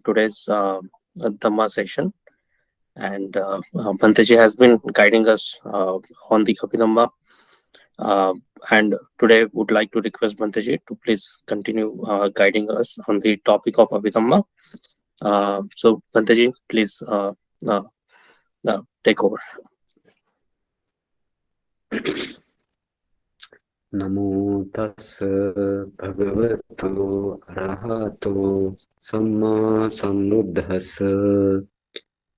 today's Dhamma session. And Bhante has been guiding us on the Abhidhamma. Uh, and today would like to request Bhante to please continue guiding us on the topic of Abhidhamma. So Bhante please uh, take over. Namo tassa bhagavato arahato samma sambuddhassa.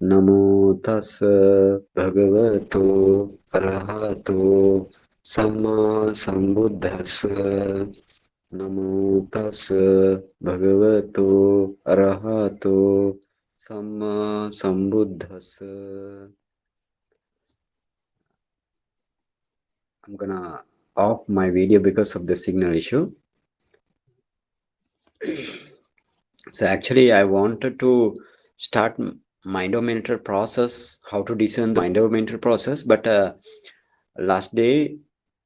Namo tassa bhagavato arahato samma sambuddhassa. Namo tassa bhagavato arahato samma sambuddhassa. I'm gonna off my video because of the signal issue. So actually I wanted to start mind-over-mental process, how to discern the mind-over-mental process, but last day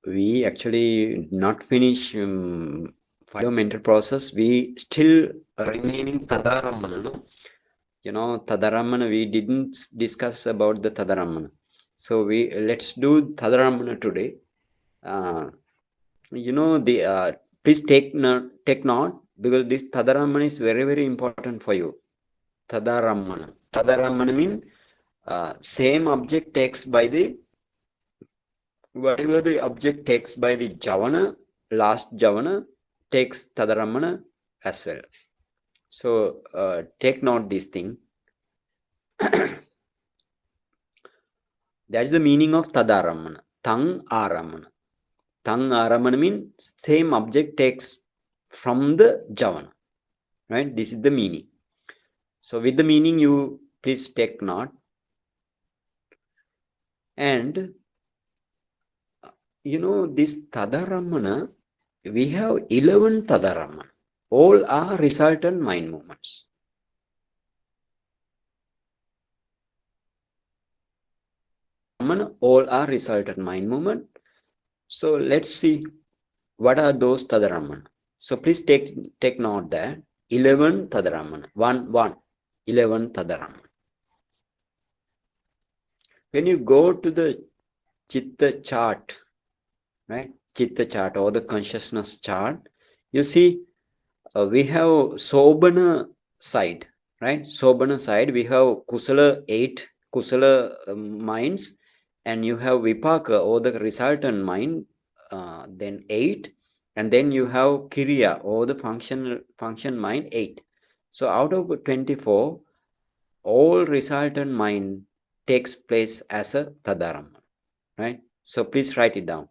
we actually not finish mind-over-mental process. We still remaining Tadaramana. No? Tadaramana, we didn't discuss about the Tadaramana. So let's do Tadaramana today. Please take note because this Tadaramana is very, very important for you. Tadaramana. Tadaramana means same object takes by the, whatever the object takes by the Javana, last Javana takes Tadaramana as well. So take note this thing. That's the meaning of Tadaramana. Tang Aramana. Tang Aramana means same object takes from the Javana. Right? This is the meaning. So with the meaning, you please take note. And this Tadaramana, we have 11 Tadaramana. All are resultant mind movements. All are resultant mind movement. So let's see what are those Tadaramana. So please take note that 11 Tadaramana. 11 Tadaramana. When you go to the Chitta chart, right? Chitta chart or the consciousness chart, you see we have Sobhana side, right? Sobhana side, we have Kusala 8 Kusala minds, and you have Vipaka or the resultant mind, then 8, and then you have Kriya or the function mind 8. So out of 24, all resultant mind takes place as a Tadaramana, right? So please write it down.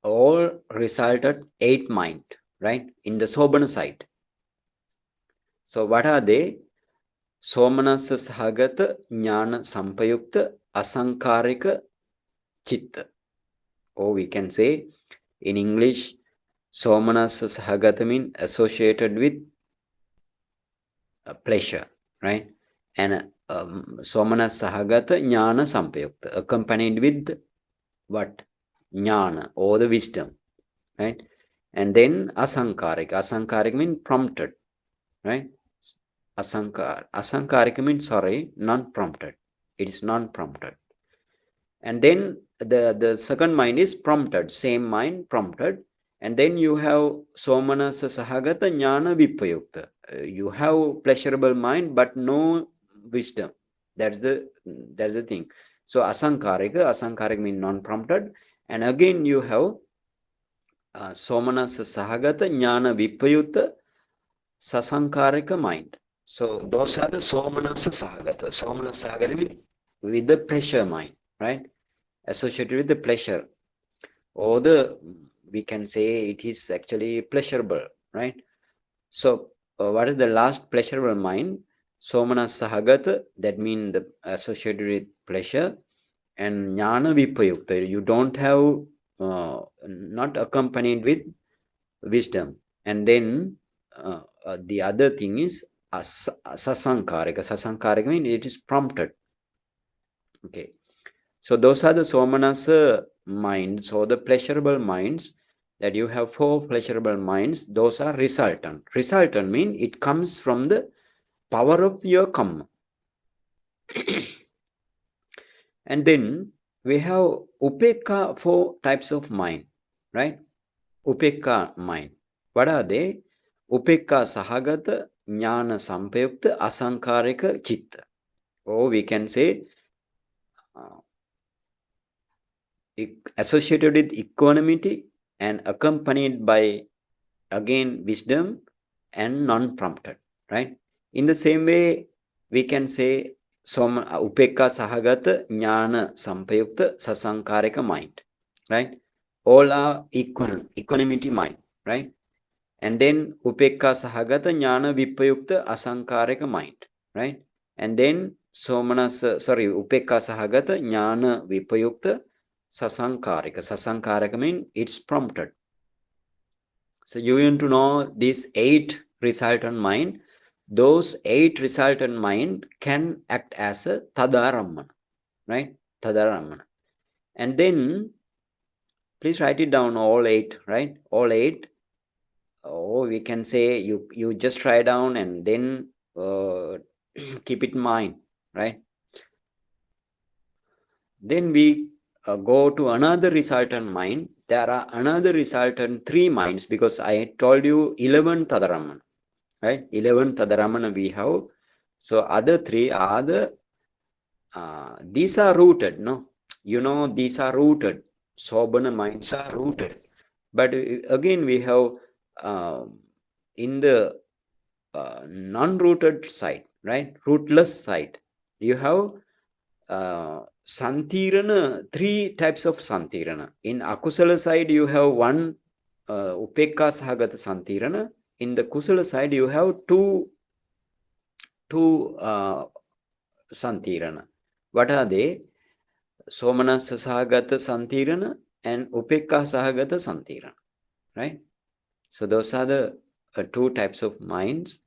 All resulted 8 mind, right? In the Sobhana side. So what are they? Somanasa Sahagata Jnana Sampayukta Asankarika Chitta. Or we can say in English, Somanasa Sahagata means associated with pleasure, right? And Somanasa Sahagata Jnana Sampayukta, accompanied with what? Jnana or the wisdom, right? And then Asankarika. Asankarika means prompted, right? Asankarika means, non-prompted. It is non-prompted. And then the second mind is prompted, same mind prompted. And then you have Somanasa Sahagata Jnana Vipayukta. You have pleasurable mind but no wisdom. That's the thing. So Asankarika means non-prompted. And again you have Somanasa Sahagata Jnana Vipayukta Sasankarika mind. So those are the Somanasa Sahagata. Somanasa Sahagata means with the pleasure mind, right? Associated with the pleasure. Or we can say it is actually pleasurable, right? So what is the last pleasurable mind? Somanasa Sahagata, that means associated with pleasure. And Jnana Vipayukta, you don't have, not accompanied with wisdom. And then the other thing is Sasankarika. Sasankarika means it is prompted. Okay. So those are the Somanasa minds or the pleasurable minds that you have 4 pleasurable minds, those are resultant. Resultant means it comes from the power of your karma. And then we have upekka, 4 types of mind, right? Upekka mind. What are they? Upekka sahagata, jnana sampayukta, asankarika chitta. Or we can say uh, associated with equanimity and accompanied by again wisdom and non-prompted, right? In the same way, we can say upekka sahagata jnana sampayukta sasankarika mind, right? All are equanimity mind, right? And then upekka sahagata jnana vipayukta asankarika mind, right? And then upekka sahagata jnana vipayukta sasankarika means it's prompted. So you want to know these 8 resultant mind. Those 8 resultant mind can act as a tadaramana, right? Tadaramana. And then please write it down, all 8, right? All 8. Or we can say you just write down and then keep it in mind, right? Then we go to another resultant mind. There are another resultant 3 minds, because I told you 11 tadaramana, right? 11 tadaramana we have. So other 3 are the these are rooted, no? You know, these are rooted. Sobhana minds are rooted. But again, we have in the non-rooted side, right? Rootless side, you have santirana, 3 types of santirana. In akusala side, you have 1 upekka sahagata santirana. In the kusala side, you have two santirana. What are they? Somanasa sahagata santirana and upekka sahagata santirana, right? So those are the 2 types of minds.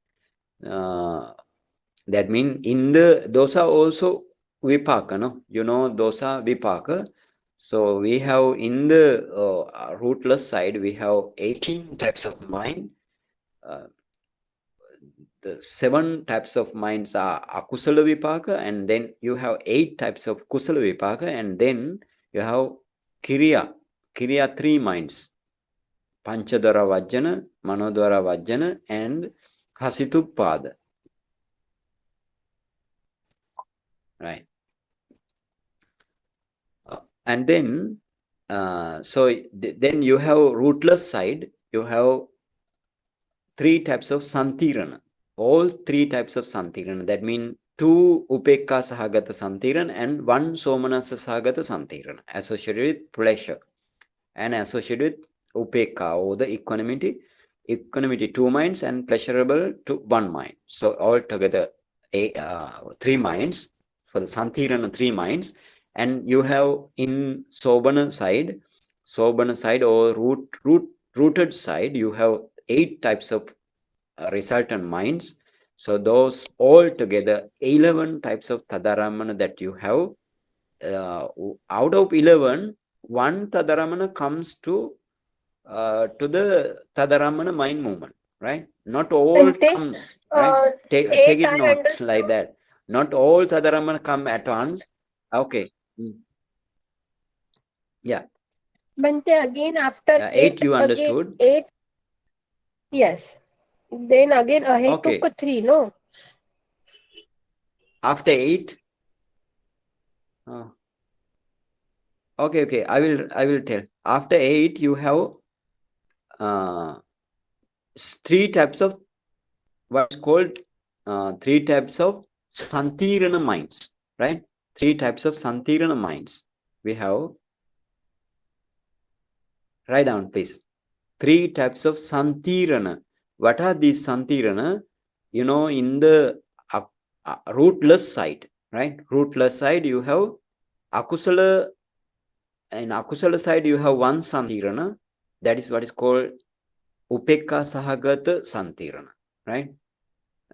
That means in the those are also vipaka, no? You know, those are vipaka. So we have in the rootless side, we have 18 types of mind. The 7 types of minds are akusala vipaka, and then you have 8 types of kusala vipaka, and then you have kriya 3 minds: panchadara vajjana, manodara vajjana, and hasitupada, right? And then then you have rootless side, you have 3 types of santirana. All 3 types of santirana. That means 2 upekka sahagata santirana and 1 somanasa sahagata santirana associated with pleasure and associated with upekka, or the equanimity 2 minds, and pleasurable to 1 mind. So altogether 3 minds for the santirana, 3 minds. And you have in sobhana side or rooted side, you have 8 types of resultant minds. So those all together 11 types of tadaramana that you have. Out of 11, 1 tadaramana comes to the tadaramana mind movement, right? Not all Bhante, comes, right? Take 8 it I not like understood. that. Not all tadaramana come at once. Okay. Yeah. Bhante, again after 8 8, you again understood. 8, yes. Then again ahead Okay. took 3, no? After 8. Okay. I will tell. After 8, you have 3 types of what is called 3 types of santirana minds, right? 3 types of santirana minds. We have, write down please. 3 types of santirana. What are these santirana? You know, in the rootless side, right? Rootless side, you have akusala. In akusala side, you have 1 santirana. That is what is called upekka sahagata santirana, right?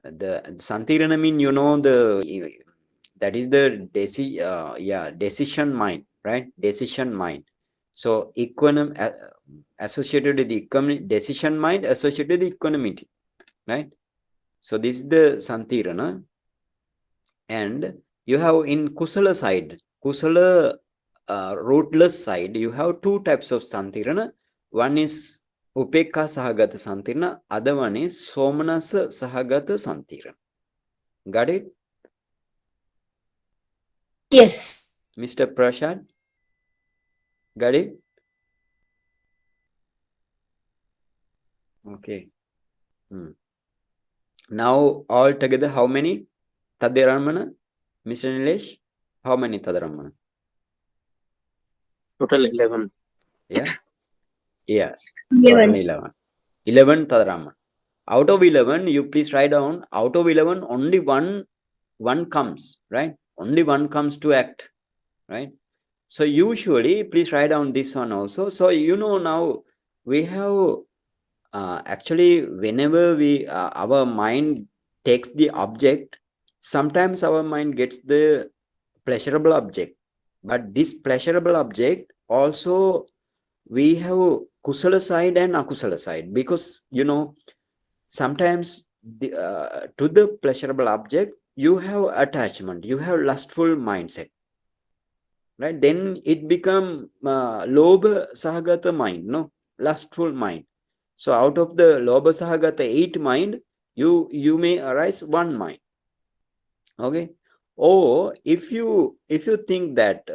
The santirana mean, you know, that is the decision mind, right? Decision mind. So associated with the decision mind, associated with the equanimity, right? So this is the Santirana. And you have in Kusala side, Kusala rootless side, you have two types of Santirana. One is Upekha Sahagata Santirana, other one is Somanasa Sahagata Santirana. Got it? Yes. Mr. Prashad? Got it? Okay. Now all together, how many Tadiramana? Mr. Nilesh? How many Tadaramana? Total 11. Yeah? Yes. 11. Total 11. 11 Tadaramana. Out of 11, you please write down, out of 11, only one comes, right? Only one comes to act, right? So usually, please write down this one also. So, now we have actually, whenever our mind takes the object, sometimes our mind gets the pleasurable object. But this pleasurable object also, we have kusala side and akusala side, because, sometimes to the pleasurable object, you have attachment, you have lustful mindset, right? Then it become lobha sahagata mind, no? Lustful mind. So out of the lobha sahagata 8 mind, you may arise one mind. Okay. Or if you think that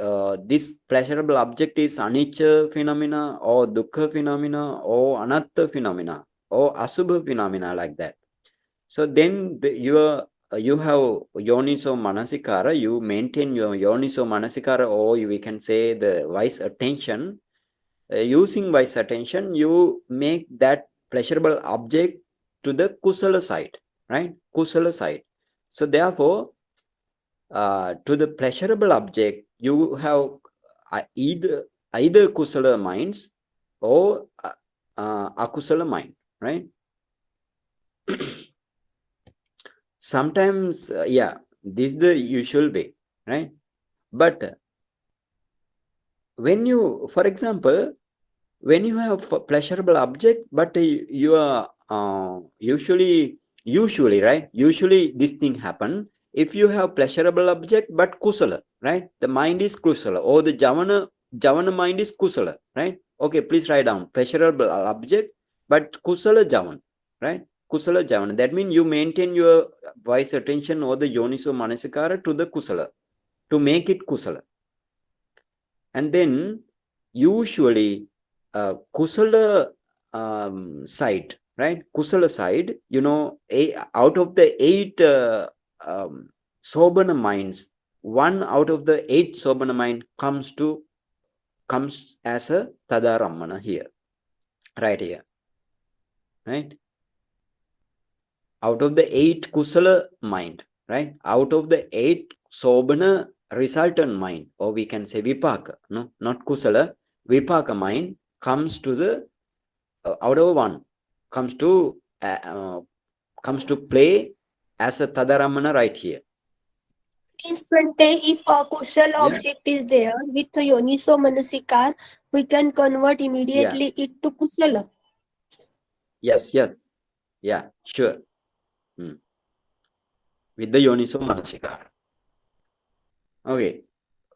this pleasurable object is anicca phenomena or dukkha phenomena or anatta phenomena or asubha phenomena, like that, so then you have yoniso manasikara, you maintain your yoniso manasikara, or we can say the wise attention. Using wise attention, you make that pleasurable object to the kusala side, right? Kusala side. So therefore, to the pleasurable object, you have either kusala minds or akusala mind, right? Sometimes, this is the usual way, right? But when you, for example, when you have a pleasurable object, but you are usually, right? Usually this thing happen if you have pleasurable object but kusala, right? The mind is kusala, or the javana mind is kusala, right? Okay, please write down pleasurable object but kusala javan, right? Kusala javana. That means you maintain your wise attention or the yoniso manasikara to the kusala, to make it kusala. And then usually kusala side, right? Kusala side, out of the 8 sobana minds, one out of the 8 sobana mind comes as a tadaramana here, right here, right? Out of the 8 kusala mind, right? Out of the 8 sobana resultant mind, or we can say vipaka, no, not kusala, vipaka mind comes to the out of 1 comes to play as a tadaramana right here. Means Bhante, if a kusal Yeah. object is there with a yoniso manasikar, we can convert immediately it to kusala. Yes. Yeah, sure. With the yoniso manasika. Okay.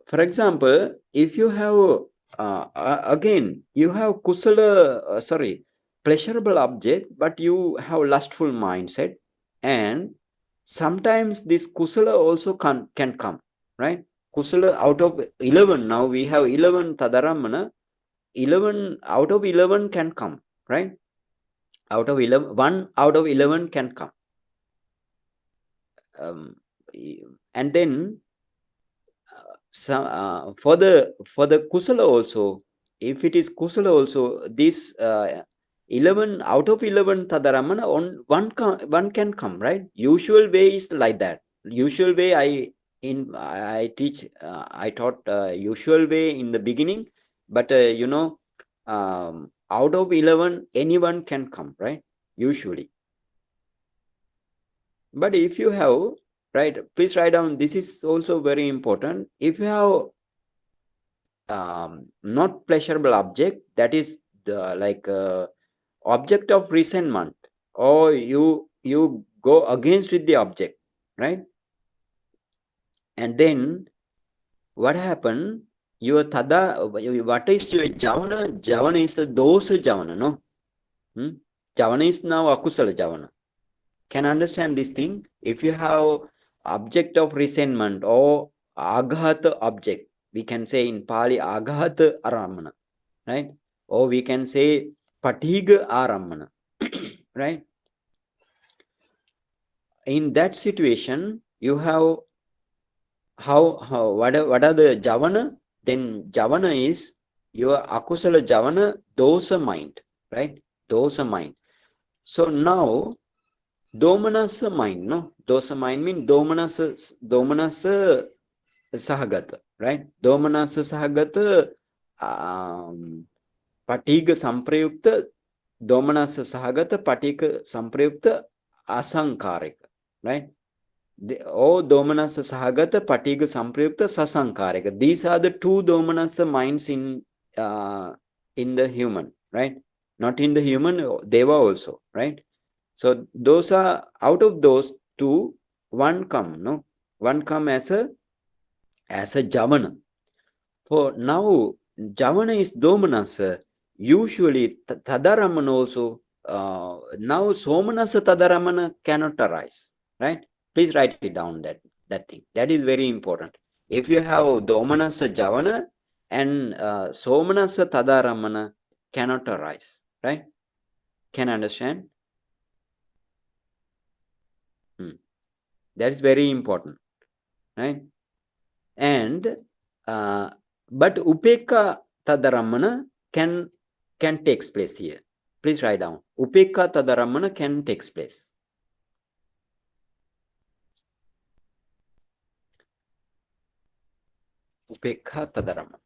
For example, if you have again you have kusala, pleasurable object, but you have lustful mindset, and sometimes this kusala also can come, right? Kusala out of 11, now we have 11 tadaramana, 11 out of 11 can come, right? Out of 11, 1 out of 11 can come. And then for the kusala also, if it is kusala also, this 11 out of 11 tadaramana, one can come, right? Usual way is like that. Usual way I teach, I taught usual way in the beginning, but out of 11 anyone can come, right? Usually. But if you have, right, please write down, this is also very important. If you have not pleasurable object, that is the like object of resentment, or you go against with the object, right? And then what happened? Your tada, what is your javana? Javana is the dosa javana, no? Javana is now akusala javana. Can understand this thing? If you have object of resentment or aghata object, we can say in Pali aghata aramana, right? Or we can say patiga aramana, right? In that situation, you have what are the javana? Then javana is your akusala javana, dosa mind, right? Dosa mind. So now domanasa mind, no? Dosa mind means domanasa sahagata, right? Domanasa sahagata patiga samprayukta, domanasa sahagata patiga samprayukta asankarika, right? Or domanasa sahagata patiga samprayukta sasankarika. These are the two domanasa minds in the human, right? Not in the human, deva also, right? So those are, out of those two, one come, no? One come as a javana. For now, javana is domanasa. Usually tadaramana also. Now somanasa tadaramana cannot arise, right? Please write it down, that thing. That is very important. If you have domanasa javana and somanasa tadaramana cannot arise, right? Can understand? That is very important, right? And but upeka tadaramana can takes place here. Please write down. Upeka tadaramana can takes place. Upeka tadaramana.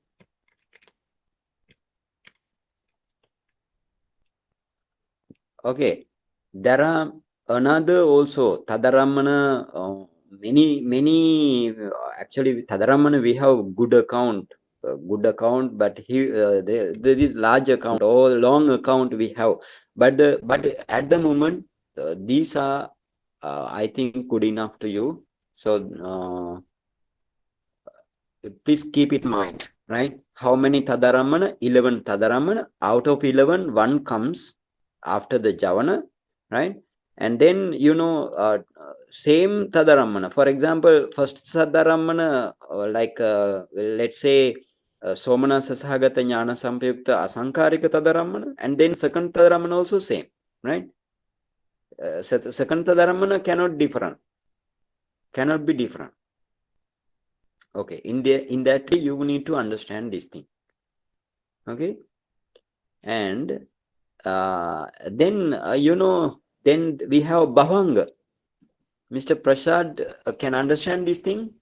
Okay. There are another also tadaramana. Many actually tadaramana we have good account, but there is large account or long account we have, but at the moment these are I think good enough to you. So please keep it in mind, right? How many tadaramana? 11 tadaramana. Out of 11, one comes after the javana, right? And then same tadaramana. For example, first tadaramana, let's say somanasa sahagata jnana sampayukta asankarika tadaramana, and then second tadaramana also same, right? Second tadaramana cannot be different. Okay, in that way you need to understand this thing. Okay, and then then we have bhavanga. Mr. Prasad can understand this thing.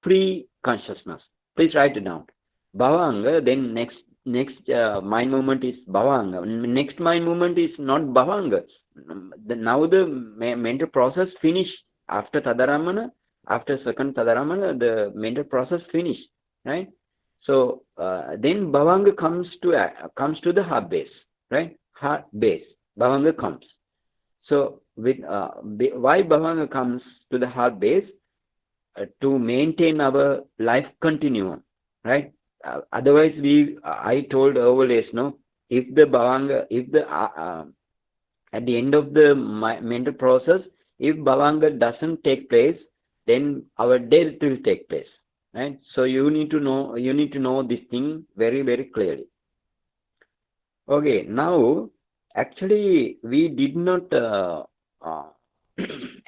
Free consciousness. Please write it down. Bhavanga. Then next mind movement is bhavanga. Next mind movement is not bhavanga. Now the mental process finish after tadaramana. After second tadaramana, the mental process finish, right? So then bhavanga comes to the heart base, right? Heart base. Bhavanga comes. So with why bhavanga comes to the heart base? To maintain our life continuum, right? Otherwise, I told earlier, no, if the bhavanga, at the end of the mental process, if bhavanga doesn't take place, then our death will take place, right? So you need to know this thing very, very clearly. Okay, now actually we did not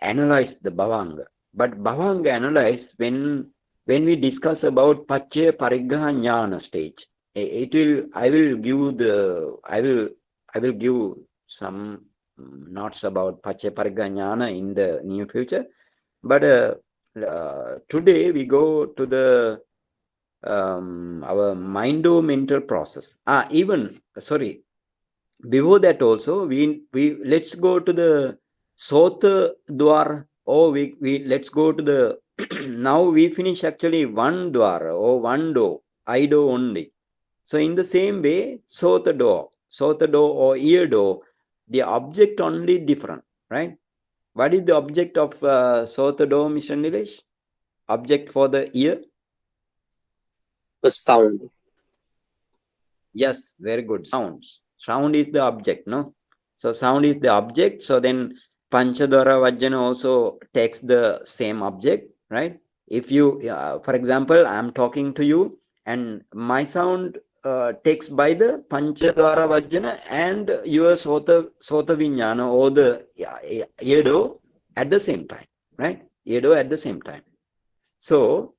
analyze the bhavanga. But bhavanga analyze when we discuss about Pacchaya Pariggaha Jnana stage. it will, I will give some notes about Paccapariga in the near future. But today we go to the our mind-mental process. Before that also, we let's go to the Sota Dwar, or we let's go to the now we finish actually one Dwar or one do, I do only. So in the same way, Sota do or ear do, the object only different, right? What is the object of Sota do, Mr. Nilesh? Object for the ear? The sound. Yes, very good. Sounds. Sound is the object, no? So sound is the object. So then Panchadwara Vajjana also takes the same object, right? If you, for example, I'm talking to you and my sound takes by the Panchadwara Vajjana and your Sota Vijnana or the Yedo at the same time, right? Yedo at the same time. So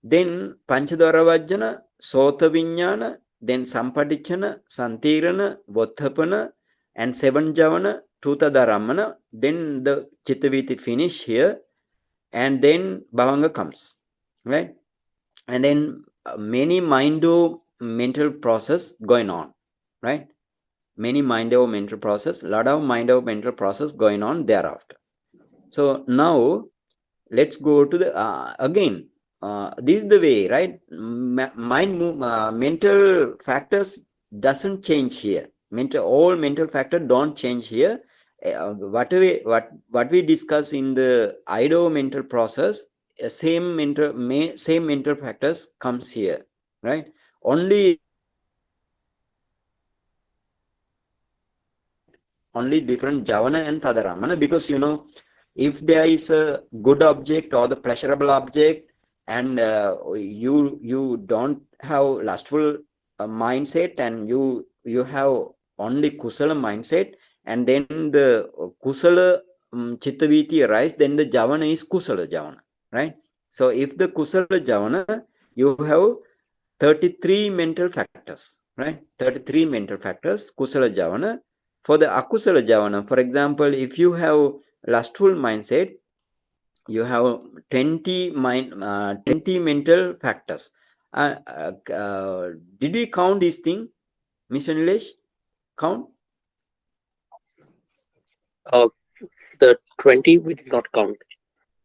then Panchadwara Vajjana, Sota Vijnana, then Sampadichana, Santirana, Vothapana, and Seven Javana, Tutadaramana. Then the Chittaviti finish here, and then Bhavanga comes, right? And then many mind-mental process going on, right? Many mind-mental process, lot of mind-mental process going on thereafter. So now let's go to the again. This is the way, right? Mental factors doesn't change here. All mental factors don't change here. What we discuss in the IDO mental process, same mental factors comes here, right? Only different Javana and Tadaramana, because if there is a good object or the pleasurable object, and you don't have lustful mindset, and you have only kusala mindset, and then the kusala chittaviti arise, then the Javana is kusala Javana, right? So if the kusala Javana, you have 33 mental factors, right? 33 mental factors, kusala Javana. For the akusala Javana, for example, if you have lustful mindset, you have 20 mental factors. Did we count this thing, Mr. Nilesh? Count? The 20 we did not count.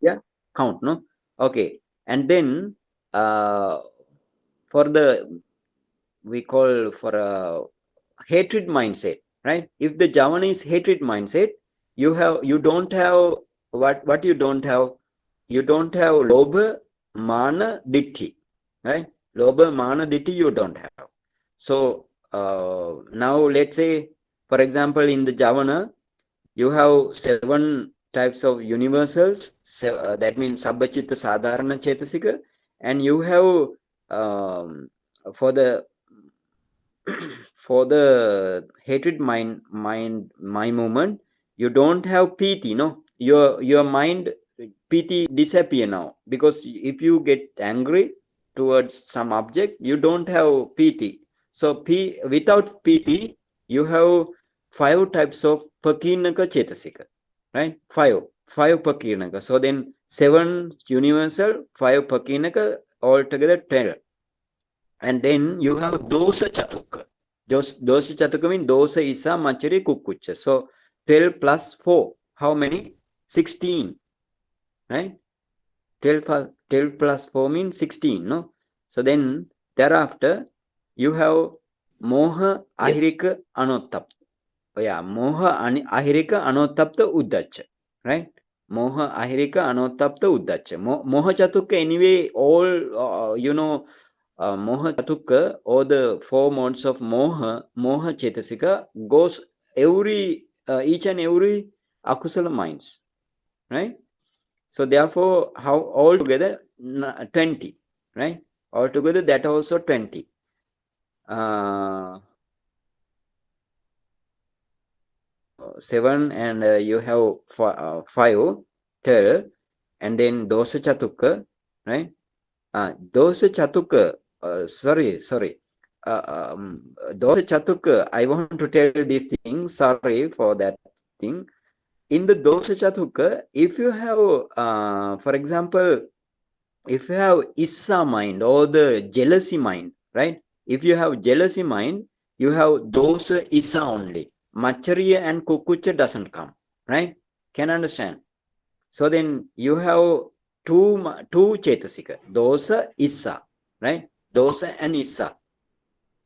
Yeah, count, no? Okay. And then for the, we call for a hatred mindset, right? If the Javana is hatred mindset, you don't have what you don't have. You don't have lobha, mana, ditti, right? Lobha, mana, ditti you don't have. So now let's say, for example, in the Javana, you have 7 types of universals. That means Sabbhachitta Sadharana Chetasika, and you have for the for the hatred mind movement, you don't have piti, no? Your mind piti disappear now, because if you get angry towards some object, you don't have piti. So without piti, you have 5 types of pakinaka chetasika, right? Five pakinaka. So then 7 universal, 5 pakinaka, altogether 10. And then you have dosa chatuka. Dosa chatuka means dosa isa machari kukucha. So 12 plus 4, how many? 16, right? 12 plus 4 means 16, no? So then thereafter you have moha ahirika anottapta. Yeah, moha ahirika anottapta uddacha, right? Moha ahirika anottapta uddacha. Moha chatuka anyway, all Moha Chatuka, or the 4 modes of Moha Chetasika, goes each and every akusala minds, right? So therefore, how altogether 20, right? Altogether that also 20. 7, and you have 5, 12, and then dosa chatuka, right? Dosa chatuka, sorry. dosa chatuka, I want to tell this thing, sorry for that thing. In the dosa chatuka, if you have, for example, if you have issa mind or the jealousy mind, right? If you have jealousy mind, you have dosa issa only. Machariya and kukucha doesn't come, right? Can understand? So then you have two chetasika, dosa issa, right? Dosa and issa.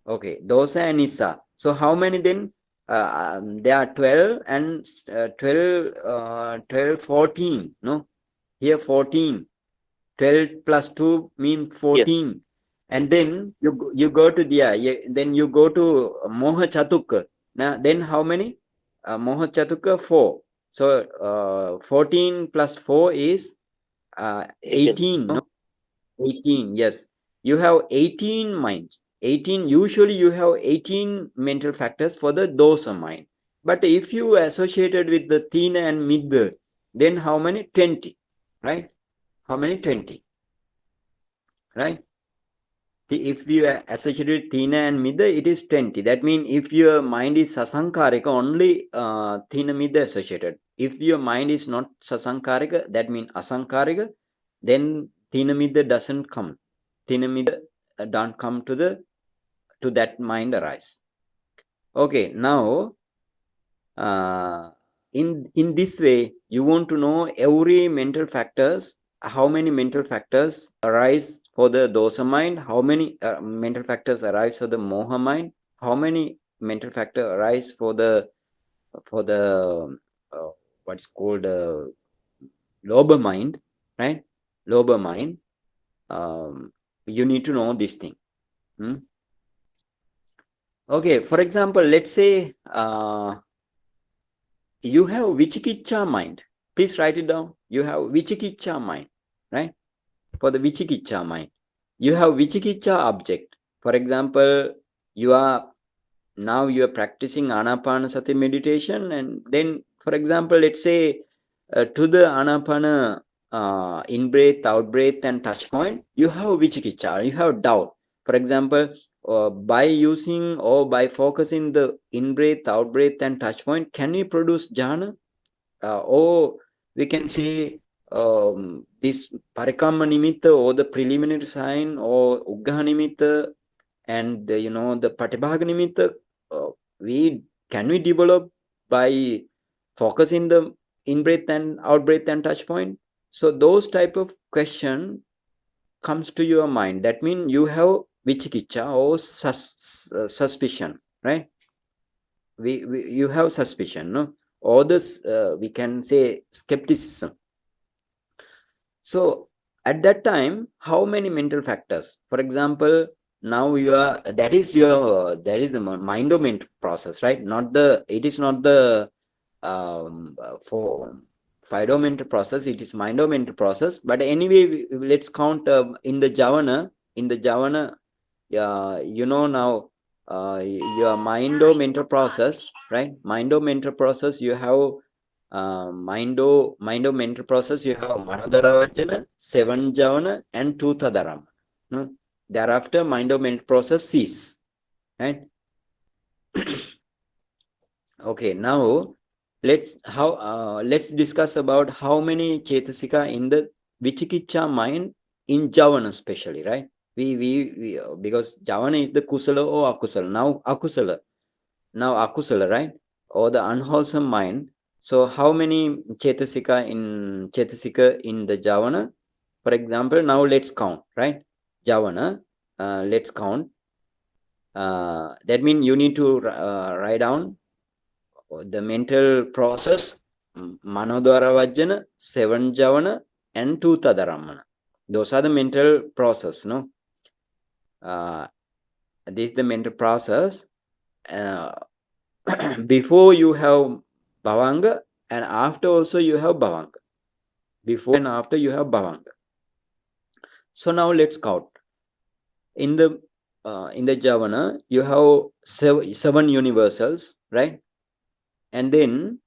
Okay, dosa and issa. So how many then? There are 12 and 14. No, here 14. 12 plus 2 mean Yes. 14. And then you go to then you go to Moha Chatukka. Now, then how many? Moha Chatukka, 4. So 14 plus 4 is 18. 18. No? 18, yes. You have 18 minds. 18, usually you have 18 mental factors for the dosa mind. But if you associated with the tina and midda, then how many? 20, right? How many? 20, right? If you are associated with tina and midda, it is 20. That means if your mind is sasankarika, only tina midda associated. If your mind is not sasankarika, that means asankarika, then tina midda doesn't come. Tina midda don't come to that mind arise. Okay, now in this way, you want to know every mental factors, how many mental factors arise for the dosa mind, how many mental factors arise for the moha mind, how many mental factor arise for the uh, what's called lober mind, right? Lober mind. You need to know this thing. Okay, for example, let's say you have vichikicha mind. Please write it down. You have vichikicha mind, right? For the vichikicha mind, you have vichikicha object. For example, you are practicing anapanasati meditation, and then, for example, let's say to the anapana in breath, out breath, and touch point, you have vichikicha. You have doubt. For example, by using or by focusing the in breath, out breath, and touch point, can we produce jhana? Or we can say this parikamma nimitta or the preliminary sign or uggaha nimitta and the patibhaga nimitta, we can we develop by focusing the in breath and out breath and touch point. So those type of question comes to your mind. That means you have vichikicha or suspicion, right? You have suspicion, no? Or this we can say skepticism. So at that time, how many mental factors? For example, now you are that is the mind-o-ment process, right? It is not the for fido-mental process. It is mind-o-mental process. But anyway, let's count in the javana. In the javana, now your mind-o-mental process, right? Mind-o-mental process. You have mental process, you have Manadaravajana, seven javana, and two tadaram. No? Thereafter, mental process cease. Right? Okay, now let's discuss about how many chetasika in the vichikicha mind in javana, especially, right? We because javana is the kusala or akusala. Now akusala, right? Or the unwholesome mind. So how many chetasika in the javana? For example, now let's count, right? Javana, let's count. That means you need to write down the mental process, manodwara vajjana, seven javana, and two tadaramana. Those are the mental process, no? This is the mental process. Before you have bhavanga, and after also you have bhavanga. Before and after you have bhavanga. So now let's count. In the javana, you have seven universals, right? And then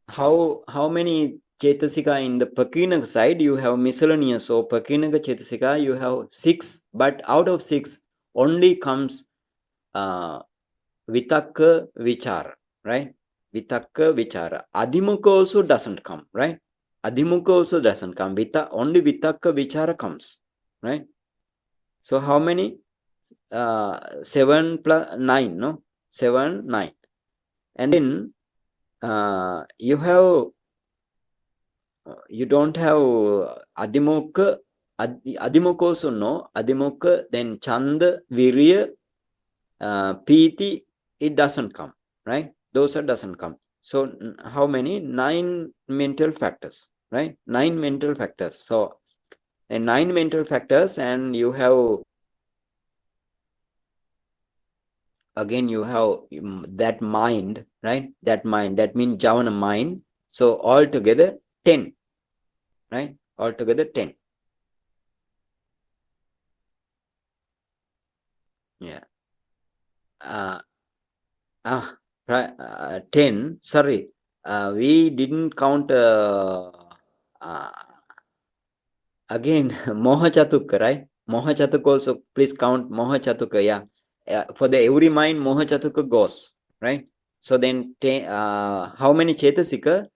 how many chetasika in the pakinaka side? You have miscellaneous. So pakinaka chetasika you have 6, but out of 6 only comes vitakka vichara, right? Vitakka vichara. Adhimukha also doesn't come, right? Adhimukha also doesn't come. Only vitakka vichara comes, right? So how many? 7 plus 9, no? 7, 9. And then you have, you don't have Adhimukha. Adhimukha also no. Adhimukha, then Chanda, Virya, Piti, it doesn't come, right? Those are doesn't come. So how many? 9 mental factors, right? 9 mental factors. So, and 9 mental factors, and you have, again, you have that mind, right? That mind, that means Javana mind. So altogether 10, right? Altogether 10. Yeah. Right. 10. Sorry. We didn't count uh, again Moha Chatukka, right? Moha Chatukka also, please count Moha Chatukka. Yeah. For the every mind, Moha Chatukka goes, right? So then 10, how many Chetasika?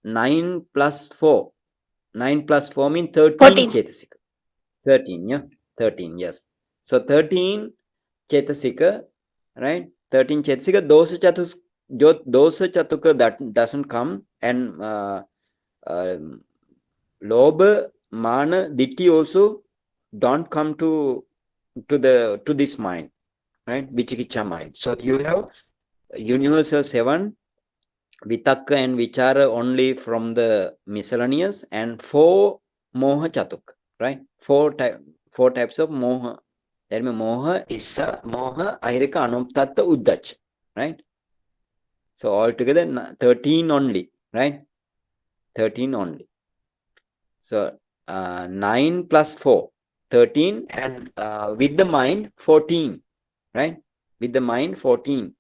9 plus 4. 9 plus 4 means 13 14. Chetasika. 13, yeah. 13, yes. So 13 Chetasika, right? 13 Chetasika, those Chatuka that doesn't come, and Lobha, Mana, Ditti also don't come to this mind, right? Vichikicha mind. So you have universal 7, Vitakka and Vichara only from the miscellaneous, and 4 Moha Chatuk, right? 4 types of Moha. That means Moha, Issa, Moha, Ahirika, Anuptatta, Uddach, right? So altogether 13 only, right? 13 only. So 9 plus 4, 13, and with the mind 14, right? With the mind 14.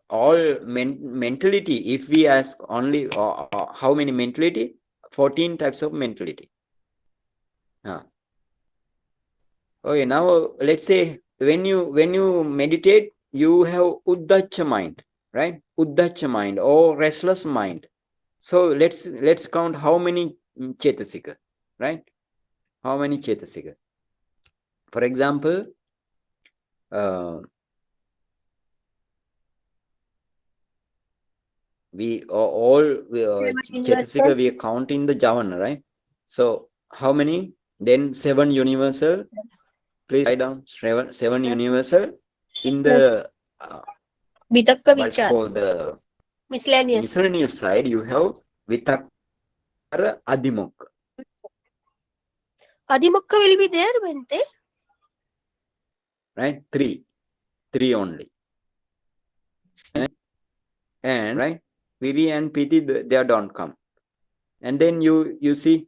All mentality, if we ask only how many mentality, 14 types of mentality. Okay, now let's say when you meditate, you have uddacha mind, right? Uddacha mind or restless mind. So let's count how many chetasika, right? How many chetasika? For example, we all chetasika we count in the javana, right? So how many? Then 7 universal. Please write down 7 universal in the Vitakka what's Vichara. called the Miscellaneous. miscellaneous side. You have vitakara adhimukha, Adhimukha will be there, Bhante? right? Three only. And right, Viri and Piti, they don't come. And then you see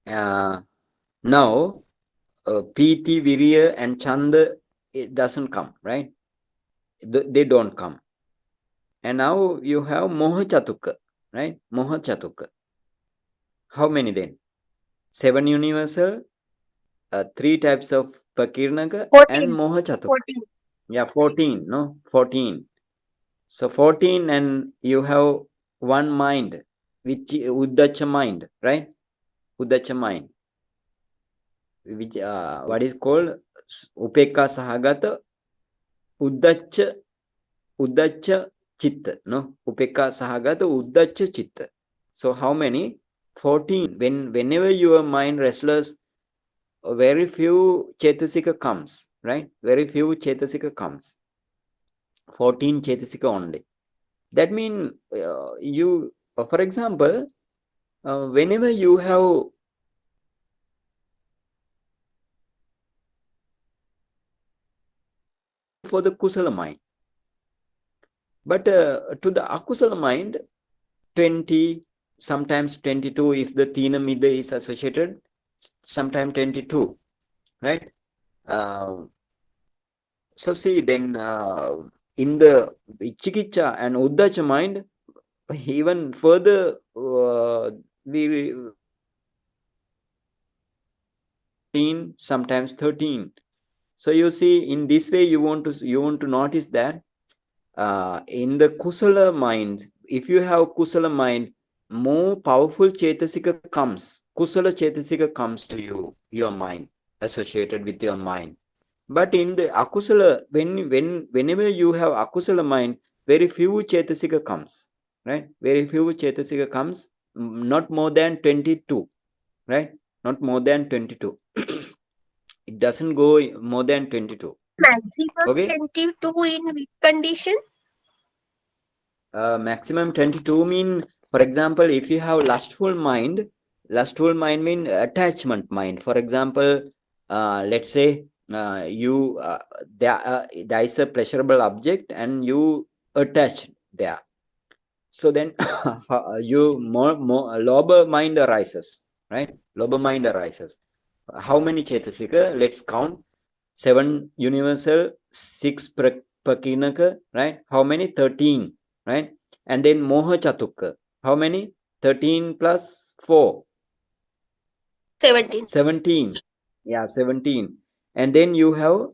now Piti, Virya and Chanda, it doesn't come, right? They don't come. And now you have Moha Chatukka, right? Moha Chatukka. How many then? 7 universal, 3 types of Pakirnaka, 14. and Moha Chatukka. 14. Yeah, 14, no? 14. So 14, and you have one mind, which Uddacha mind, right? Uddacha mind, which what is called Upeka Sahagata Uddacha Chitta, no? Upeka Sahagata Uddacha Chitta. So how many? 14. Whenever your mind restless, very few Chetasika comes, right? Very few Chetasika comes. 14 Chetasika only. That means you, for example, whenever you have for the Kusala mind, but to the Akusala mind, 20, sometimes 22 if the Tina Mida is associated, sometimes 22, right? So see, then in the Chikicha and Uddacha mind, even further, we 13, sometimes 13. So you see, in this way, you want to notice that in the kusala mind, if you have kusala mind, more powerful chetasika comes. Kusala chetasika comes to you, your mind, associated with your mind. But in the akusala, whenever you have akusala mind, very few chetasika comes, right? Very few chetasika comes, not more than 22, right? Not more than 22. It doesn't go more than 22. Maximum Okay? 22 in which condition? Maximum 22 mean, for example, if you have lustful mind mean attachment mind. For example, let's say there is a pleasurable object and you attach there. So then you more lower mind arises, right? Lower mind arises. How many chetasika? Let's count. 7 universal, 6 pakinaka, right? How many? 13, right? And then moha chatukka. How many? 13 plus 4. 17. 17. Yeah, 17. And then you have,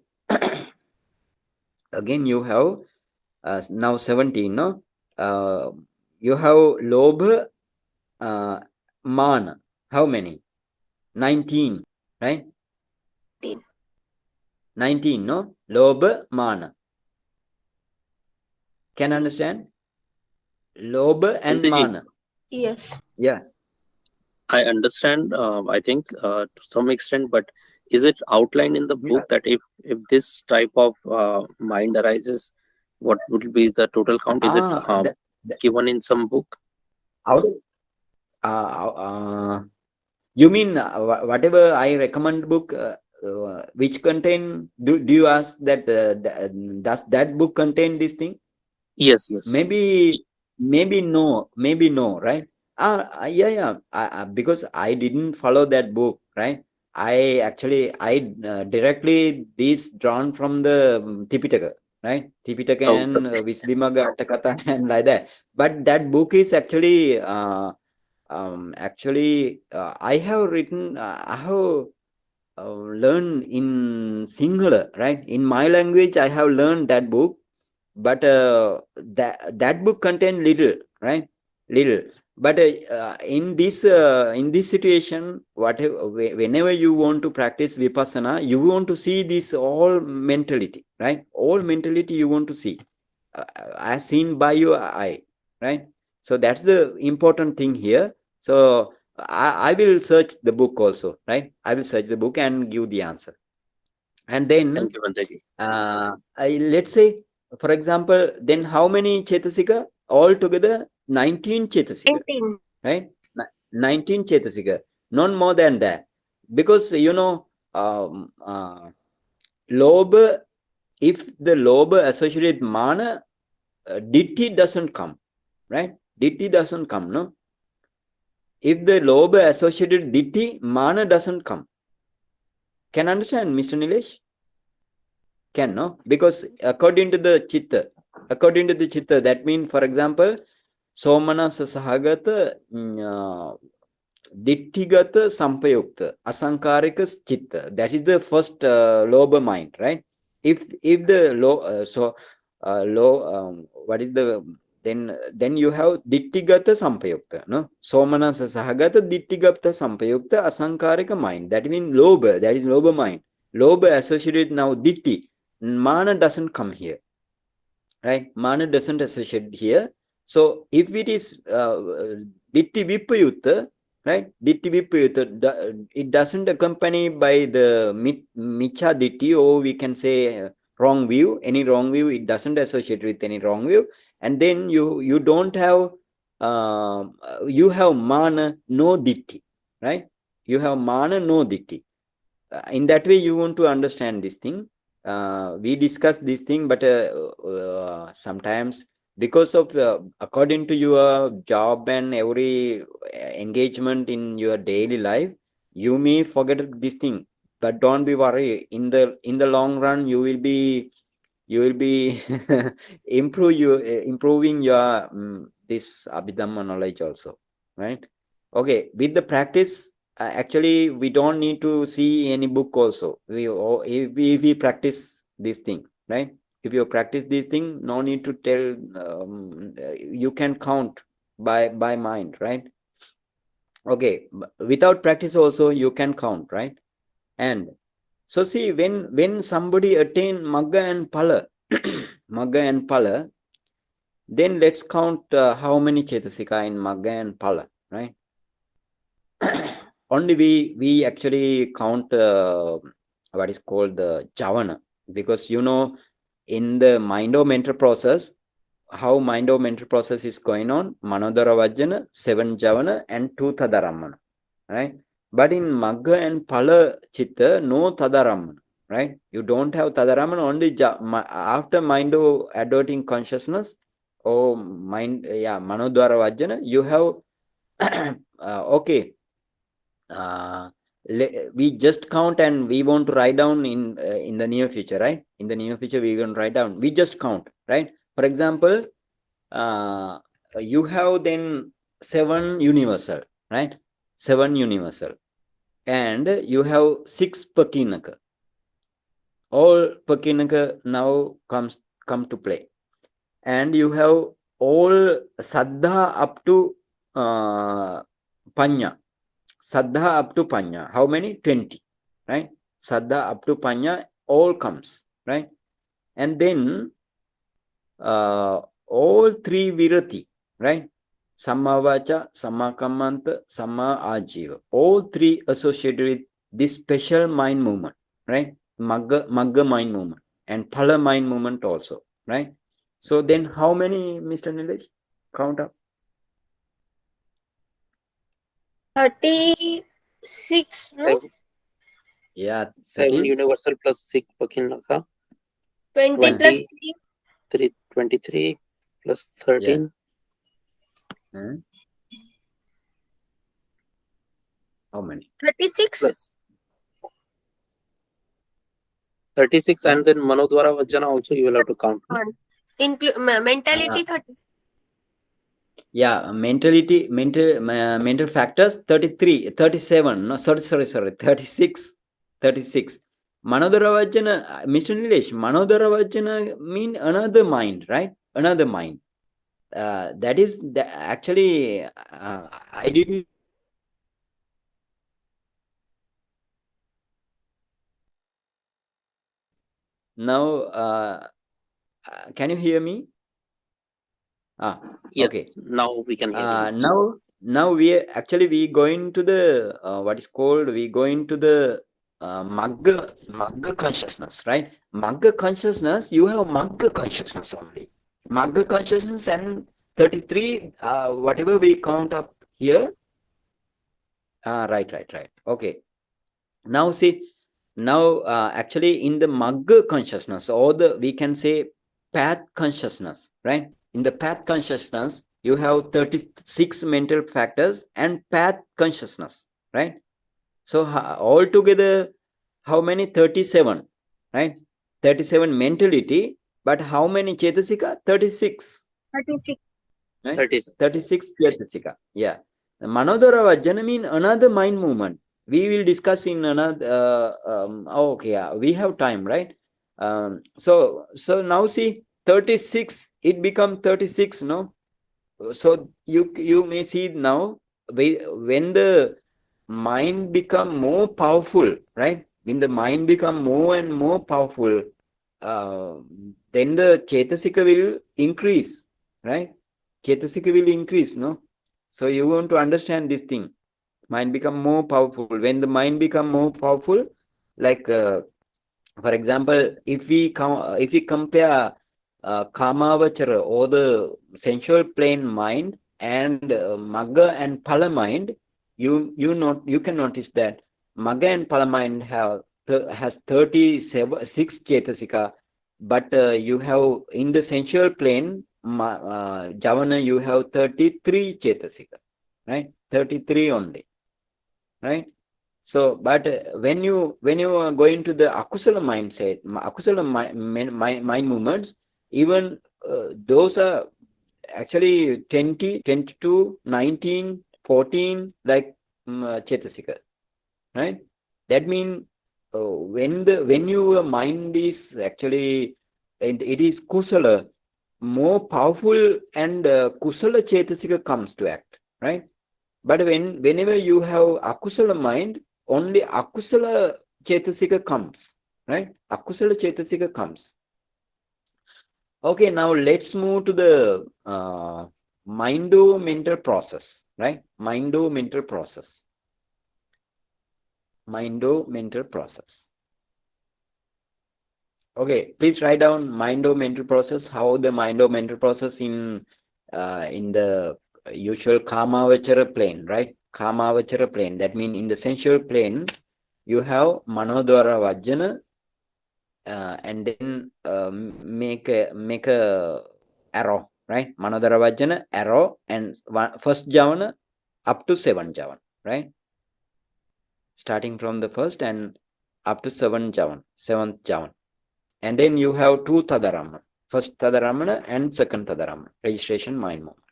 again, you have now 17, no? You have lobha, man. How many? 19, right? 19. 19, no? Lobha, man. Can understand? Lobha and Bhanteji, mana. Yes. Yeah. I understand, I think, to some extent, but is it outlined in the Yeah. book that if this type of mind arises, what would be the total count? Is it That given in some book? out you mean whatever I recommend book, which contain, do you ask that does that book contain this thing? Yes, yes. Maybe no, right? Yeah. Because I didn't follow that book, right? I directly this drawn from the Tipitaka, right? Tipitaka Oh, and Visdhimaga Attakatha and like that. But that book is actually I have written, I have learned in Sinhala, right? In my language, I have learned that book, but that book contain little, right? Little. But in this situation, whatever, whenever you want to practice vipassana, you want to see this all mentality, right? All mentality you want to see, as seen by your eye, right? So that's the important thing here. So I will search the book also, right? I will search the book and give the answer. And then thank you, Bhanteji. let's say, for example, then how many chetasika? Altogether 19 chetasika, 19. right? 19 chetasika, none more than that. Because, loba, if the loba associated with mana, ditti doesn't come, right? Ditti doesn't come, no? If the loba associated ditti, mana doesn't come. Can understand, Mr. Nilesh? Can, no? Because according to the chitta, that means, for example, somanasa sahagata ditthigata sampayukta asankarika chitta. That is the first lower mind, right? If the low what is the then you have ditthigata sampayukta, no? Somanasa sahagata ditthigata sampayukta asankarika mind. That means lower. That is lower mind. Lower associated now ditti. Mana doesn't come here, right? Mana doesn't associate here. So if it is ditti vipayutta, right? Ditti vipayutta, it doesn't accompany by the micha ditti, or we can say wrong view. Any wrong view, it doesn't associate with any wrong view. And then you don't have you have mana no ditti, right? You have mana no ditti. In that way you want to understand this thing. We discuss this thing, but sometimes, because of according to your job and every engagement in your daily life, you may forget this thing. But don't be worried, in the long run you will be improving your this Abhidhamma knowledge also, right? Okay, with the practice, actually we don't need to see any book also. If we practice this thing, right? If you practice this thing, no need to tell. You can count by mind, right? Okay, without practice also you can count, right? And so see, when somebody attain magga and phala, magga and phala, then let's count how many chetasika in magga and phala, right? Only we actually count what is called the javana, because in the mind or mental process, how mind or mental process is going on, manodara vajjana, 7 javana and 2 tadaramana, right? But in magga and phala chitta, no tadaramana, right? You don't have tadaramana, only after mind or adverting consciousness or mind, manodara vajjana, you have okay. We just count and we want to write down in the near future, right? In the near future we want to write down, we just count, right? For example, you have then 7 universal, right? 7 universal, and you have 6 pakinaka. All pakinaka now come to play, and you have all saddha up to panya. Saddha up to Panya. How many? 20. Right? Saddha up to Panya, all comes. Right? And then all 3 Virati. Right? Samma Vacha, Samma Kammanta, Samma Ajiva. All 3 associated with this special mind movement. Right? Magga mind movement. And Phala mind movement also. Right? So then how many, Mr. Nilesh? Count up. 36, no? Yeah. 7 universal plus 6 pakinaka. 20 plus 3. 23 plus 13. Yeah. How many? 36. Plus 36, and then manodwara vajjana also you will have to count. Mentality 30. Yeah, mental factors 33, 37. No, sorry, 36. Manodara Vajjana, Mr. Nilesh, Manodara Vajjana mean another mind, right? Another mind. That is actually, I didn't. Now, can you hear me? Yes, okay. now we can hear you. Now we going to the what is called, we going to the magga consciousness, right? Magga consciousness, you have magga consciousness only. Magga consciousness and 33, whatever we count up here. Right. Okay. Now see, now actually in the magga consciousness, or we can say path consciousness, right? In the path consciousness, you have 36 mental factors and path consciousness, right? So altogether, how many? 37, right? 37 mentality, but how many chetasika? 36. 36. Right? 36. 36 chetasika. Yeah. Manodara Vajjana mean another mind movement. We will discuss in another. Okay, yeah, we have time, right? So now see, 36. It become 36. No. So you may see now, when the mind become more powerful, right? When the mind become more and more powerful, then the chetasika will increase, right? Chetasika will increase, no? So you want to understand this thing. Mind become more powerful. When the mind become more powerful, like for example, if we compare Kamavachara, or the sensual plane mind, and Magga and Phala mind, you can notice that Magga and Phala mind has 36 chetasika, but you have in the sensual plane Javana, you have 33 chetasika, right? 33 only, right? So, but when you are going to the akusala mindset, akusala mind movements, even those are actually 20, 22, 19, 14, like Chetasika, right? That means when your mind is actually, it is kusala, more powerful, and kusala Chetasika comes to act, right? But whenever you have akusala mind, only akusala Chetasika comes, right? Akusala Chetasika comes. Okay, now let's move to the mind-mental process, right? Mind-mental process. Mind-mental process. Okay, please write down mind-mental process. How the mind-mental process in the usual Kamavachara plane, right? Kamavachara plane. That means in the sensual plane, you have Manodwara Vajjana, and then make a arrow, right? Manodara Vajjana, arrow, and first javana up to 7 javan, right? Starting from the first and up to 7 javan, 7th javan. And then you have 2 Tadaramana, first Tadaramana and second Tadaramana, registration mind movement,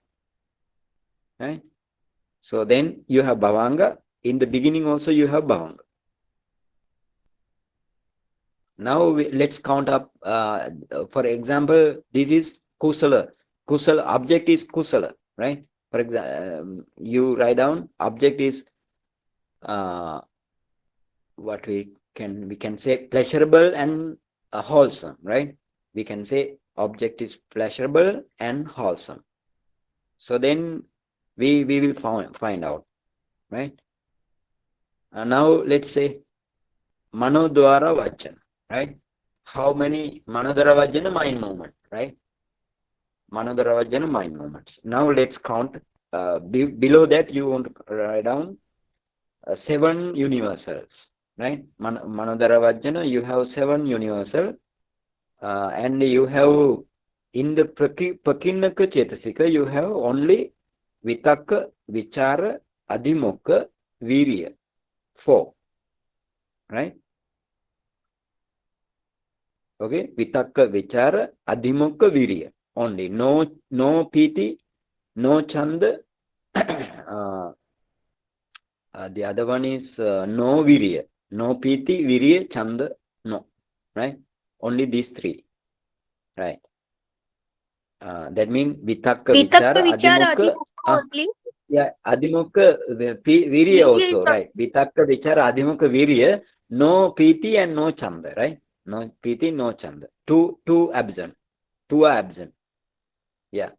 right? So then you have Bhavanga. In the beginning also you have Bhavanga. Now let's count up. For example, this is Kusala. Kusala object is Kusala, right? For example, you write down object is what we can say pleasurable and wholesome, right? We can say object is pleasurable and wholesome. So then we will find out, right? Now let's say Manodwara Vajjana, right? How many Manodwara Vajjana mind movement, right? Manodwara Vajjana mind movements. Now let's count. Below that you want to write down 7 universals, right? Manodwara Vajjana, you have 7 universal, and you have in the Prakinnaka Chetasika, you have only Vitaka, Vichara, Adhimukha, Virya, 4, right? Okay, Vitakka, Vichara, Adhimukha, Virya. Only. No Piti, no Chanda. The other one is no Virya. No Piti, Virya, Chanda, no. Right? Only these 3. Right. That means Vitakka, Vichara, Adhimukha. only. Yeah, Adhimukha, Virya also, right? Vitakka, Vichara, Adhimukha, Virya. No Piti and no Chanda, right? No Piti, no Chanda. Two absent. 2 are absent. Yeah.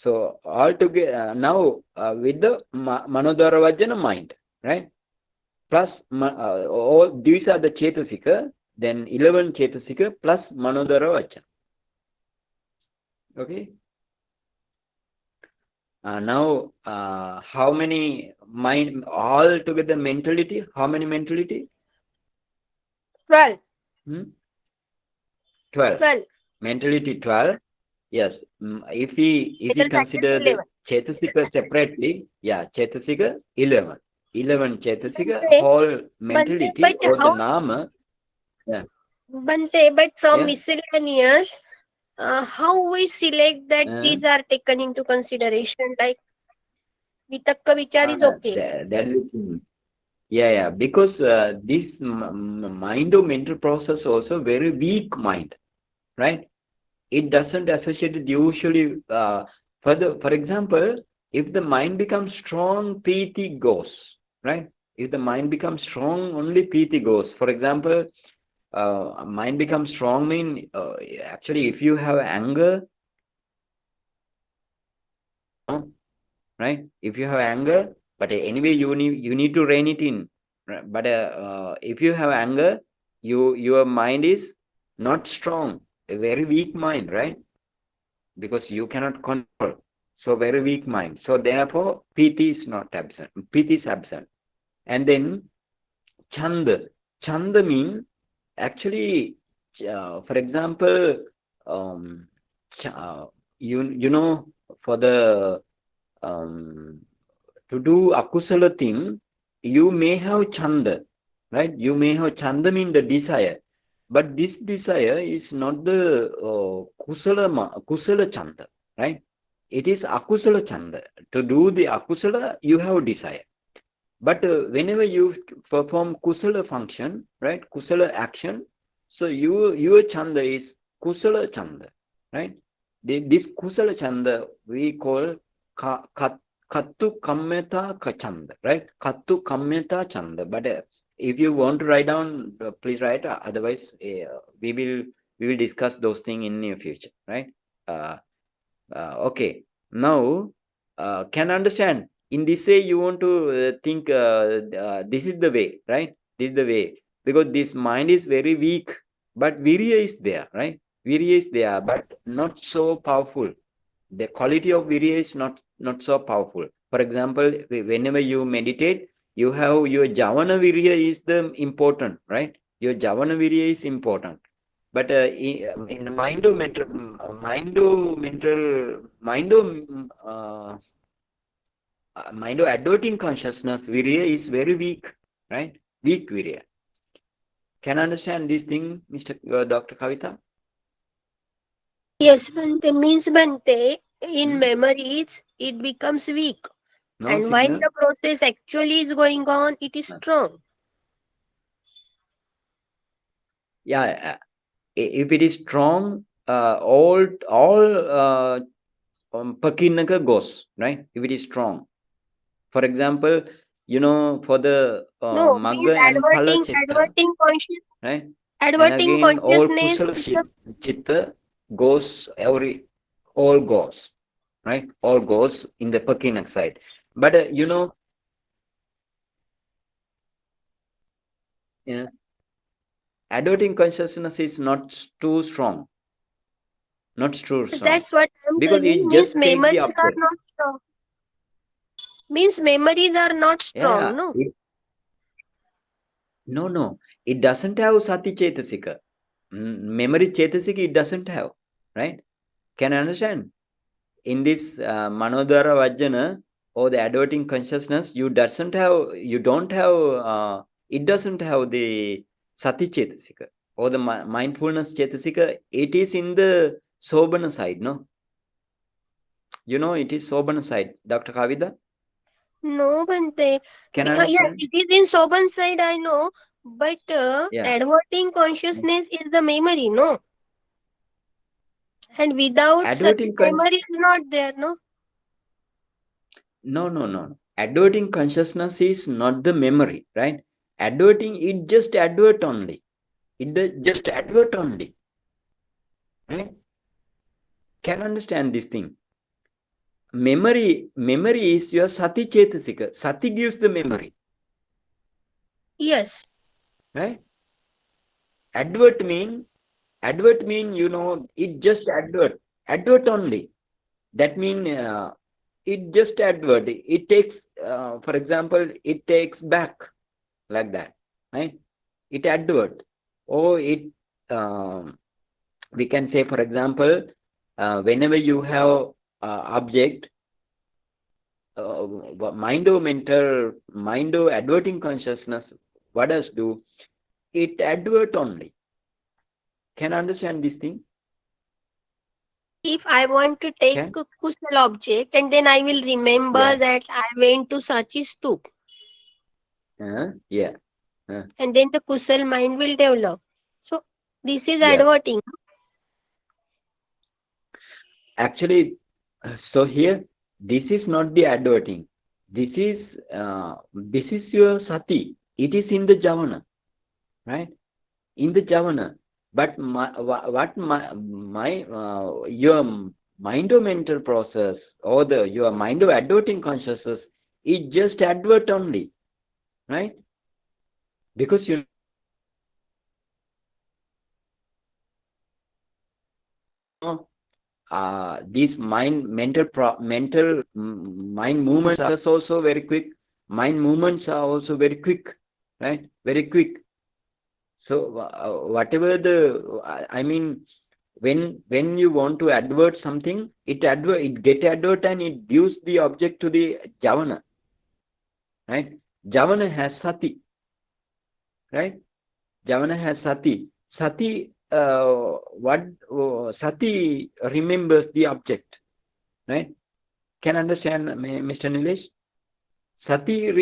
So altogether now with the Manodwara Vajjana mind, right? Plus all these are the Chetasika, then 11 Chetasika plus Manodwara Vajjana. Okay. Now how many mind all together mentality? How many mentality? 12. 12. Mentality 12. Yes. If we consider the Chetasika separately, yeah, Chetasika 11. 11 Chetasika, whole mentality or the Nama. Yeah. Bhante, but from miscellaneous, how we select that these are taken into consideration? Like Vitakka Vichar is okay. That is, yeah, because this mind or mental process also very weak mind, right? It doesn't associate it usually. For example, if the mind becomes strong, piti goes, right? If the mind becomes strong, only piti goes. For example, mind becomes strong mean actually if you have anger, right? If you have anger, but anyway you need to rein it in. Right? But if you have anger, your mind is not strong, a very weak mind, right? Because you cannot control. So very weak mind. So therefore, piti is not absent. Piti is absent. And then chanda. Chanda means actually, for example, you know, for the to do akusala thing, you may have chanda, right? You may have chanda mean the desire, but this desire is not the kusala chanda, right? it is akusala chanda. To do the akusala, you have desire. But whenever you perform kusala function, right, kusala action, so your chanda is kusala chanda, right? This kusala chanda we call kattu kammeta chanda, right? Kattu kammeta chanda. But if you want to write down, please write. Otherwise, we will discuss those things in near future, right? Okay. Now, can understand. In this way, you want to think this is the way, right? This is the way, because this mind is very weak, but virya is there, right? Virya is there, but not so powerful. The quality of virya is not so powerful. For example, whenever you meditate, you have your javana virya is the important, right? Your javana virya is important. But in mindo adverting consciousness, virya is very weak, right? Weak virya. Can understand this thing, Mr. Dr. Kavita? Yes, Bhante. Means Bhante, in memories, it becomes weak. No And while signal? the process actually is going on, it is strong. Yeah, if it is strong, all pakinaka goes, right? If it is strong. For example, for the No, means magga and phala chitta, right? And adverting again, all consciousness kusala is the chitta goes, all goes, right? All goes in the pakinak side. But yeah, adverting consciousness is not too strong, not too strong, that's what I'm because telling. it Means just take the memories are object. not strong. Means memories are not Yeah, strong, no? no, it doesn't have sati chetasika. Memory chetasika, it doesn't have, right? Can you understand? In this manodara vajjana or the adverting consciousness, you don't have, it doesn't have the sati chetasika or the mindfulness chetasika. It is in the sobana side, no? It is sobana side, Dr. Kavida. No, Bhante. Can you Yeah, understand? it is in Soban side, I know. But Yeah. adverting consciousness is the memory, no? And without such Adverting memory is not there, no? no. Adverting consciousness is not the memory, right? Adverting, it just advert only. Just advert only, right? Can understand this thing. Memory is your sati chetasika. Sati gives the memory, Yes. right? Advert mean, it just advert only. That mean it just advert. It takes, for example, it takes back, like that, right? It advert, or it, we can say, for example, whenever you have object, mindo adverting consciousness, what does do? It advert only. Can understand this thing? If I want to take Can? a Kusal object and then I will remember Yeah. that I went to Sachi Stup, Yeah. and then the Kusal mind will develop. So this is Yes. adverting. Actually, so here, this is not the adverting. This is your sati. It is in the javana, right? In the javana. But your mind-mental process, or your mind-adverting consciousness is just advert only, right? Because these mind movements are also very quick. Mind movements are also very quick, right? Very quick. So whatever I mean, when you want to advert something, it get advert and it gives the object to the javana, right? Javana has sati, right? Javana has sati. Sati, sati remembers the object, right? Can understand, Mr. Nilesh? Rati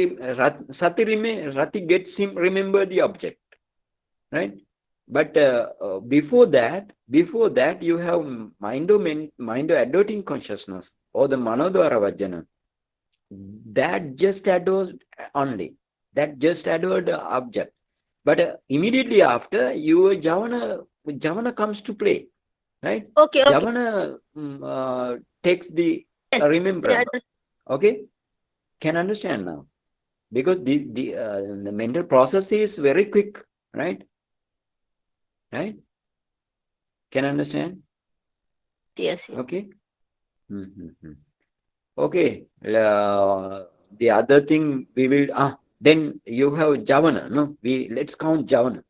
gets him remember the object, right? But before that, you have mind adverting consciousness or the manodwara vajjana. That just adores only. That just adored the object. But immediately after, your javana comes to play, right? Okay. Javana takes the Yes. remembrance. Okay, can understand now, because the mental process is very quick, right? Right? Can understand? Yes. Okay. Mm-hmm. Okay. The other thing we will then you have javana. No, let's count javana.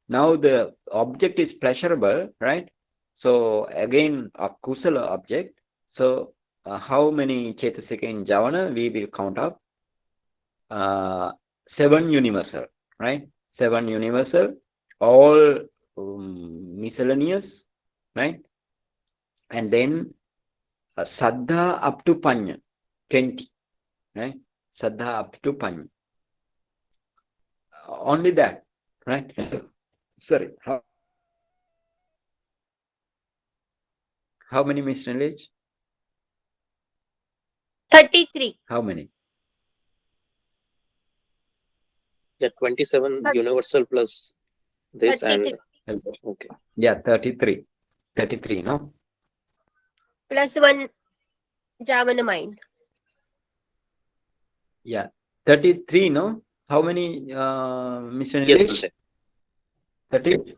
Now the object is pleasurable, right? So again a kusala object. So how many chetasika in javana we will count up? 7 universal, right? 7 universal, all miscellaneous, right? And then Saddha up to Panya, 20, right? Saddha up to Panya. Only that, right? Sorry. How many missionaries? 33. How many? Yeah, 27 universal plus this 33. and okay. Yeah, 33. 33, no? Plus 1 Javana mind. Yeah, 33, no? How many missionaries? Yes, Bhante. 30?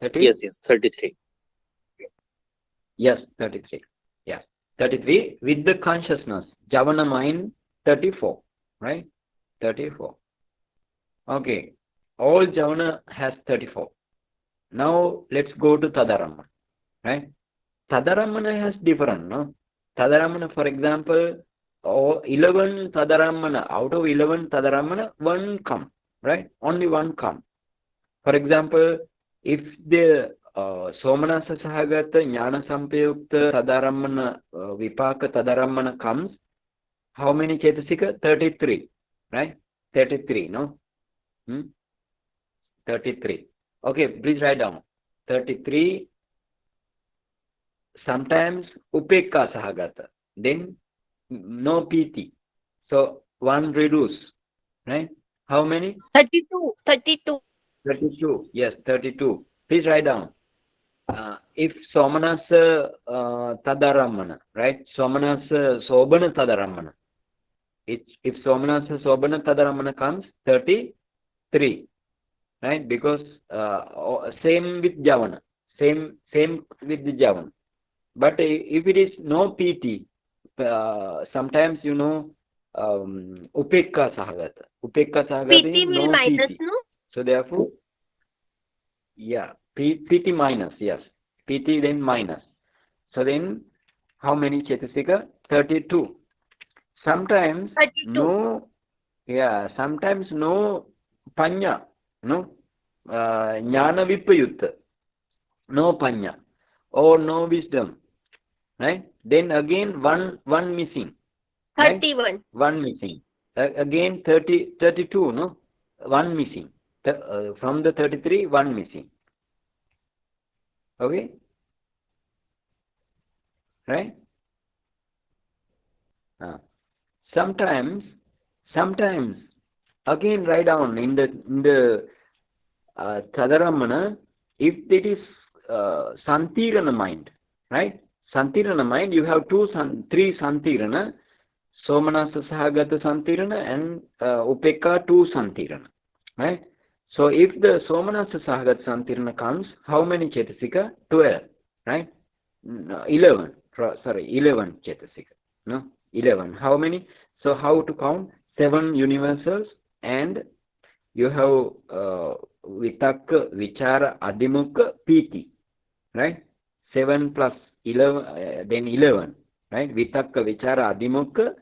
30? Yes, 33. Yes, 33. Yes, 33 with the consciousness. Javana mind, 34, right? 34. Okay, all Javana has 34. Now let's go to Tadaramana, right? Tadaramana has different, no? Tadaramana, for example, 11 Tadaramana, out of 11 Tadaramana, one come, right? Only one come. For example, if the Somanasa Sahagata Jnana Sampayukta Tadaramana Vipaka Tadaramana comes, how many Chetasika? 33, right? 33, no? 33. Okay, please write down. 33. Sometimes Upekka Sahagata. Then no PT. So one reduce, right? How many? 32. 32. 32. Yes, 32. Please write down. If Somanasa Tadaramana, right? Somanasa Sobana Tadaramana. If Somanasa Sobana Tadaramana comes, 33. Right? Because same with Javana. Same with the Javana. But if it is no PT, sometimes Upekka Sahagata. Upekka Sahagata PT is will no minus, PT. no? So therefore, yeah, PT minus, yes. PT then minus. So then, how many Chetasika? 32. Sometimes 32. sometimes no Panya, no Jnana Vipayutta, no Panya, or no wisdom, right? Then again one missing, right? 31. One missing. Again 32, no? One missing. From the 33, one missing. Okay? Right? Sometimes, again write down in the Tadaramana, if it is Santirana mind, right? Santirana mind, you have three Santirana, Somanasa Sahagata Santirana and Upekka 2 Santirana, right? So if the Somanasa Sahagata Santirana comes, how many Chetasika? 12, right? 11, sorry, 11 Chetasika, no? 11. How many? So how to count? 7 universals, and you have Vitakka, Vichara, Adhimukha, PT, right? 7 plus 11, then 11, right? Vitakka, Vichara, Adhimukha,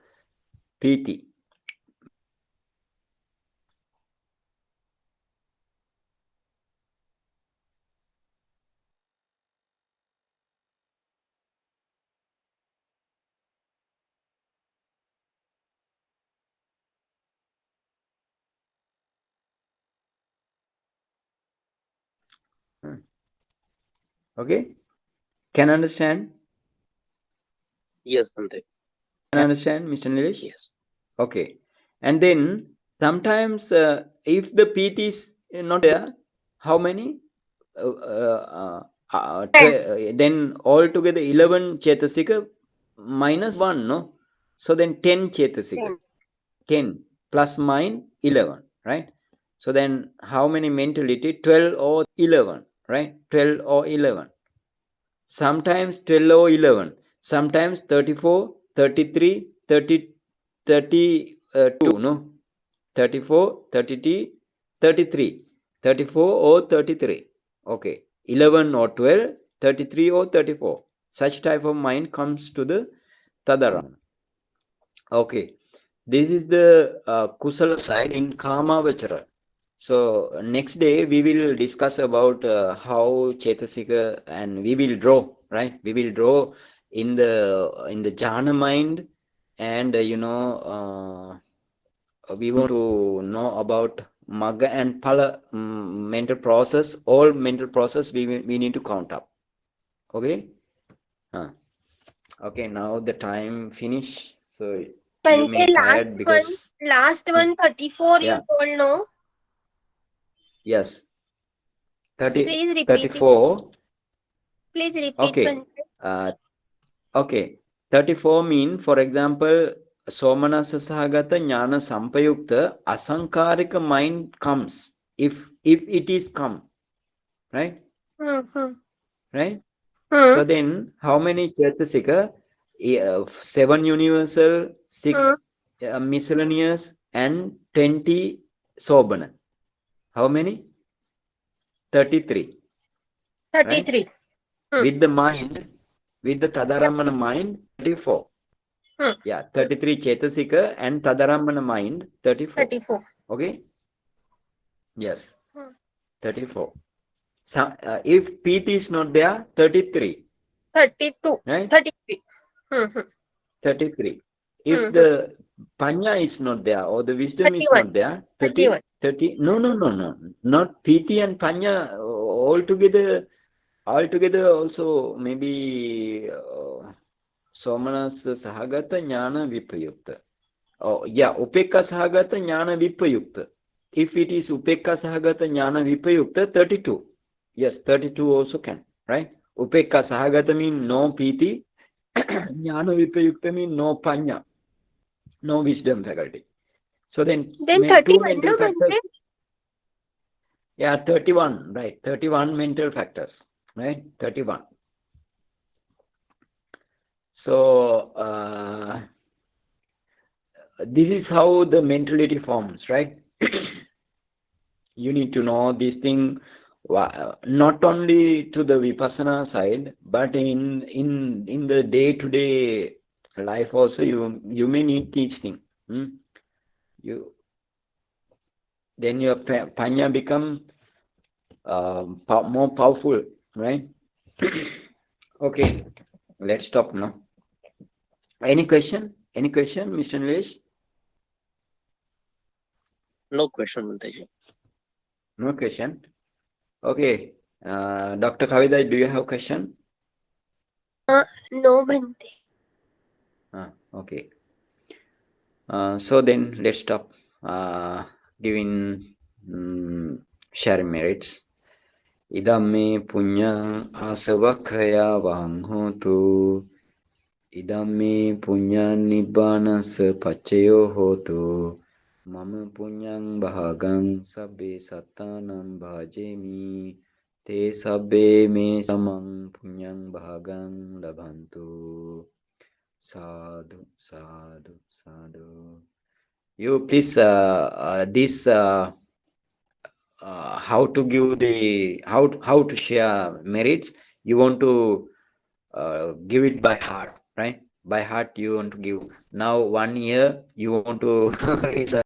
PT. Okay? Can understand? Yes, Bhante. Can understand, Mr. Nilesh? Yes. Okay. And then sometimes if the PT is not there, how many? Ten. Then altogether 11 Chetasika minus 1, no? So then 10 Chetasika. 10. 10 plus mind 11, right? So then how many mentality? 12 or 11, right? 12 or 11. Sometimes 12 or 11. Sometimes 34, 33, 30, 32, no? 34, 30, 33. 34 or 33. Okay. 11 or 12, 33 or 34. Such type of mind comes to the Tadaram. Okay. This is the Kusala side in Kama Vachara. So next day we will discuss about how Chetasika, and we will draw, right? We will draw in the jhana mind, and we want to know about Magga and Pala mental process. All mental process we need to count up. Okay. Okay. Now the time finish. So you Bhante, may tired because last one 34 you yeah, told, no? yes, 30, Please repeat it. 34. Please repeat, Okay. Bhante. Okay. 34 mean, for example, Somanasa Sahagata Jnana Sampayukta Asankarika mind comes. If it is come, right? Hmm. Right? Hmm. So then how many Chetasika? 7 universal, Hmm. 6 miscellaneous, and 20 Sobana. How many? 33. Right? 33. Hmm. With the mind, with the Tadaramana mind, 34. Hmm. Yeah, 33 Chetasika and Tadaramana mind, 34. 34. Okay? Yes, Hmm. 34. So, if PT is not there, 33. 32. Right? 33. Hmm. 33. If Hmm. the Panya is not there or the wisdom is 31. not there, 31. 30. No, no, no, no. Not PT and Panya altogether also maybe Somanas Sahagata Jnana Vipayukta. Oh, yeah, Upekka Sahagata Jnana Vipayukta. If it is Upekka Sahagata Jnana Vipayukta, 32. Yes, 32 also can, right? Upekka Sahagata means no piti, Jnana Vipayukta means no panya, no wisdom faculty. So then Then two 31, mental no, factors, Bhante? yeah, 31, right? 31 mental factors, right? 31. So this is how the mentality forms, right? You need to know this thing not only to the vipassana side, but in the day-to-day life also. You may need teaching. You then your panya become more powerful, right? Okay, let's stop now. Any question? Any question, Mr. Nilesh? No question, Bhante. No question. Okay. Dr. Kavita, do you have question? No, Bhante. Okay. So then let's stop giving sharing merits. Idam me punya asavakaya vanghotu. Idam me punya nibbanasa pachayo hotu. Mama punyang bahagang sabbe sattanam bhajemi. Te sabbe me samang punyang bahagang labhantu. Sadhu, sadhu, sadhu. You please this how to give the how to share merits. You want to give it by heart, right? By heart you want to give. Now 1 year you want to research